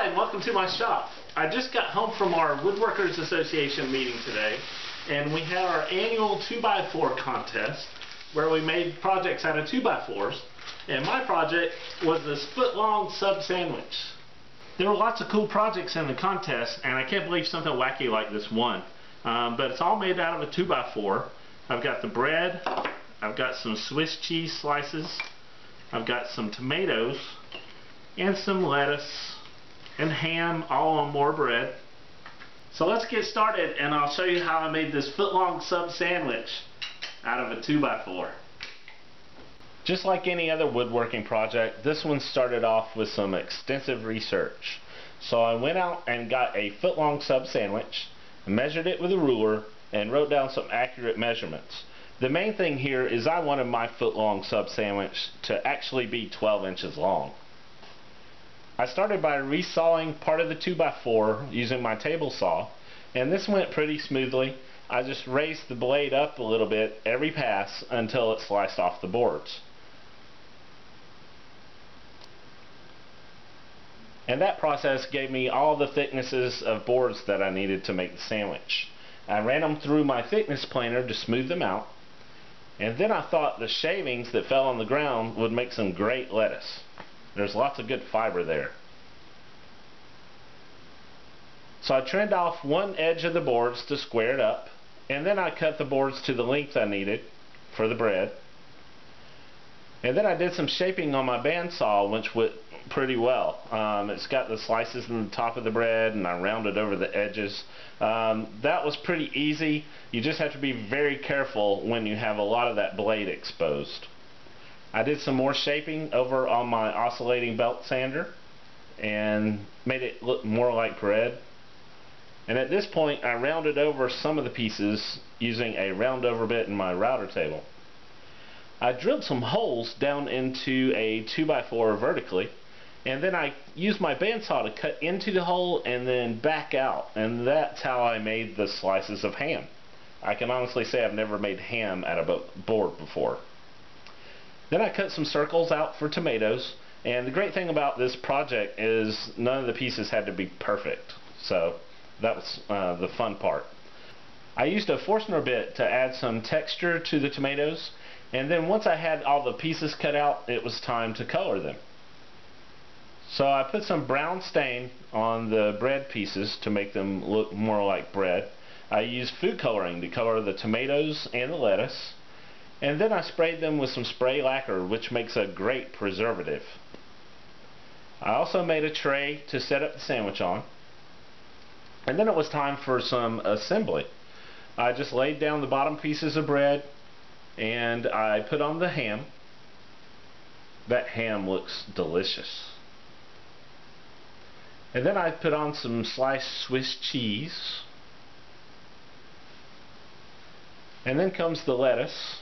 Hi, and welcome to my shop. I just got home from our Woodworkers Association meeting today, and we had our annual 2x4 contest where we made projects out of 2x4s, and my project was this foot-long sub sandwich. There were lots of cool projects in the contest, and I can't believe something wacky like this won. But it's all made out of a 2x4. I've got the bread, I've got some Swiss cheese slices, I've got some tomatoes, and some lettuce and ham, all on more bread. So let's get started, and I'll show you how I made this foot-long sub sandwich out of a 2x4. Just like any other woodworking project, this one started off with some extensive research. So I went out and got a foot-long sub sandwich, measured it with a ruler, and wrote down some accurate measurements. The main thing here is I wanted my foot-long sub sandwich to actually be 12 inches long. I started by resawing part of the 2x4 using my table saw, and this went pretty smoothly. I just raised the blade up a little bit every pass until it sliced off the boards. And that process gave me all the thicknesses of boards that I needed to make the sandwich. I ran them through my thickness planer to smooth them out, and then I thought the shavings that fell on the ground would make some great lettuce. There's lots of good fiber there. So I trimmed off one edge of the boards to square it up, and then I cut the boards to the length I needed for the bread. And then I did some shaping on my bandsaw, which went pretty well. It's got the slices in the top of the bread, and I rounded over the edges. That was pretty easy. You just have to be very careful when you have a lot of that blade exposed. I did some more shaping over on my oscillating belt sander and made it look more like bread. And at this point I rounded over some of the pieces using a round over bit in my router table. I drilled some holes down into a 2x4 vertically, and then I used my bandsaw to cut into the hole and then back out, and that's how I made the slices of ham. I can honestly say I've never made ham out of a board before. Then I cut some circles out for tomatoes, and the great thing about this project is none of the pieces had to be perfect, so that was the fun part. I used a Forstner bit to add some texture to the tomatoes, and then once I had all the pieces cut out, it was time to color them. So I put some brown stain on the bread pieces to make them look more like bread. I used food coloring to color the tomatoes and the lettuce. And then I sprayed them with some spray lacquer, which makes a great preservative. I also made a tray to set up the sandwich on. And then it was time for some assembly. I just laid down the bottom pieces of bread and I put on the ham. That ham looks delicious. And then I put on some sliced Swiss cheese. And then comes the lettuce.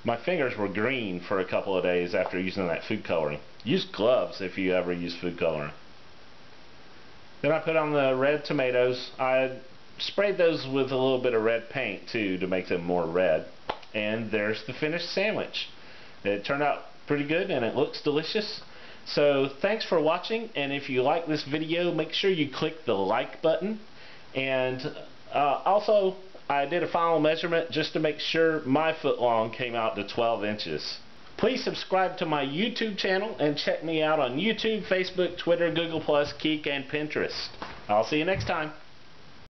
My fingers were green for a couple of days after using that food coloring. Use gloves if you ever use food coloring. Then I put on the red tomatoes. I sprayed those with a little bit of red paint too to make them more red. And there's the finished sandwich. It turned out pretty good and it looks delicious. So thanks for watching, and if you like this video, make sure you click the like button. And also, I did a final measurement just to make sure my foot long came out to 12 inches. Please subscribe to my YouTube channel and check me out on YouTube, Facebook, Twitter, Google+, Keek, and Pinterest. I'll see you next time.